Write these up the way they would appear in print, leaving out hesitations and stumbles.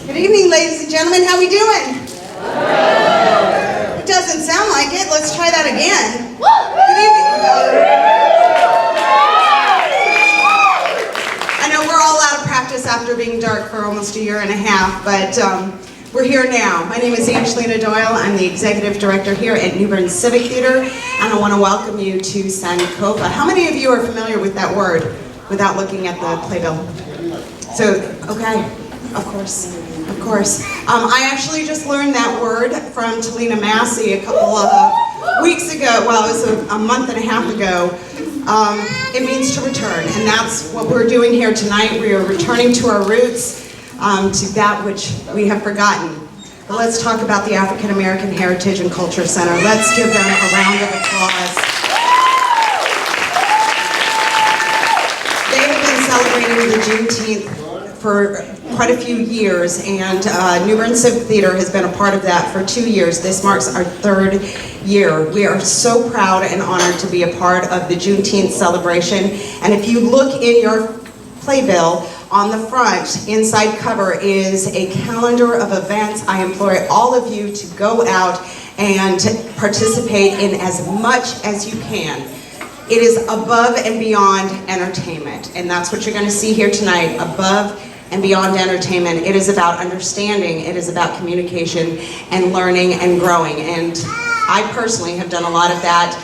Good evening, ladies and gentlemen. How we doing? It doesn't sound like it. Let's try that again. Good evening. I know we're all out of practice after being dark for almost a year and a half, but we're here now. My name is Angelina Doyle. I'm the Executive Director here at New Bern Civic Theater, and I want to welcome you to Sankofa. How many of you are familiar with that word without looking at the playbill? So, okay, of course. Of course. I actually just learned that word from Talina Massey a couple of weeks ago. Well, it was a month and a half ago. It means to return, and that's what we're doing here tonight. We are returning to our roots, to that which we have forgotten. But let's talk about the African American Heritage and Culture Center. Let's give them a round of applause. They have been celebrating the Juneteenth for quite a few years, and New Bern Civic Theater has been a part of that for 2 years. This marks our 3rd year. We are so proud and honored to be a part of the Juneteenth celebration. And if you look in your playbill, on the front, inside cover, is a calendar of events. I implore all of you to go out and participate in as much as you can. It is above and beyond entertainment, and that's what you're going to see here tonight, above and beyond entertainment. It is about understanding, it is about communication and learning and growing, and I personally have done a lot of that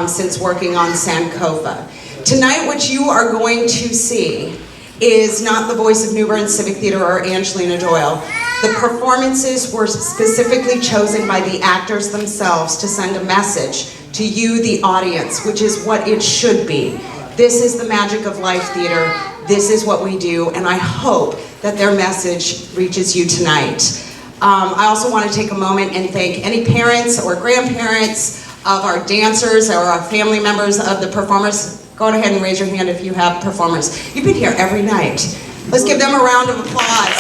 since working on Sankofa. Tonight, what you are going to see is not the voice of New Bern Civic Theater or Angelina Doyle. The performances were specifically chosen by the actors themselves to send a message to you, the audience, which is what it should be. This is the magic of live theater. This is what we do, and I hope that their message reaches you tonight. I also want to take a moment and thank any parents or grandparents of our dancers or our family members of the performers. Go ahead and raise your hand if you have performers. You've been here every night. Let's give them a round of applause.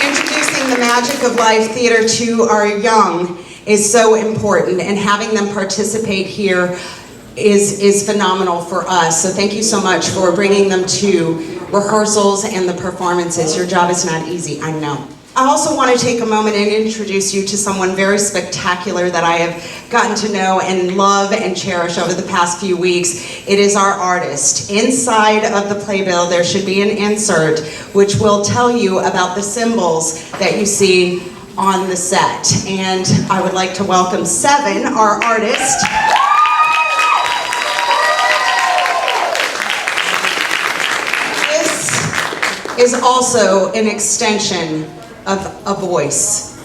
Introducing the magic of live theater to our young is so important, and having them participate here is phenomenal for us. So thank you so much for bringing them to rehearsals and the performances. Your job is not easy, I know. I also want to take a moment and introduce you to someone very spectacular that I have gotten to know and love and cherish over the past few weeks. It is our artist. Inside of the playbill there should be an insert which will tell you about the symbols that you see on the set. And I would like to welcome Ceven, our artist. This is also an extension of a voice.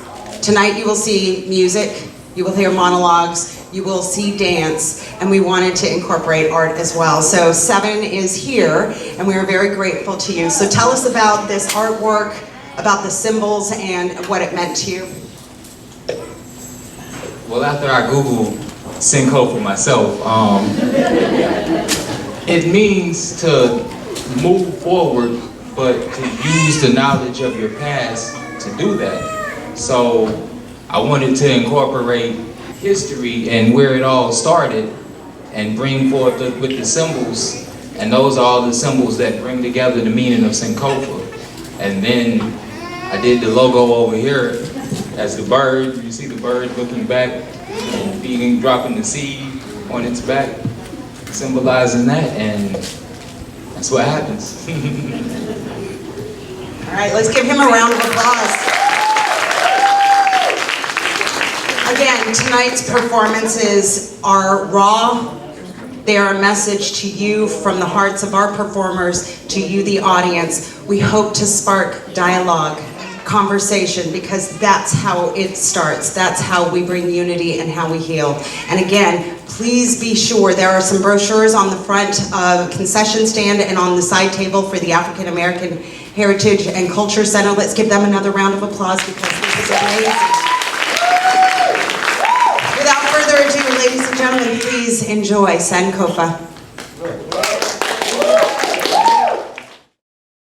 Tonight you will see music, you will hear monologues, you will see dance, and we wanted to incorporate art as well. So Ceven is here, and we are very grateful to you. So tell us about this artwork, about the symbols, and what it meant to you. Well, after I Googled Sankofa myself, it means to move forward, but to use the knowledge of your past to do that. So I wanted to incorporate history and where it all started and bring forth with the symbols, and those are all the symbols that bring together the meaning of Sankofa. And then I did the logo over here as the bird. You see the bird looking back and dropping the seed on its back, symbolizing that, and that's what happens. All right, let's give him a round of applause. Again, tonight's performances are raw. They are a message to you from the hearts of our performers, to you, the audience. We hope to spark dialogue, conversation, because that's how it starts. That's how we bring unity and how we heal. And again, please be sure there are some brochures on the front concession stand and on the side table for the African American Heritage and Culture Center. Let's give them another round of applause because this is amazing. Without further ado, ladies and gentlemen, please enjoy Sankofa.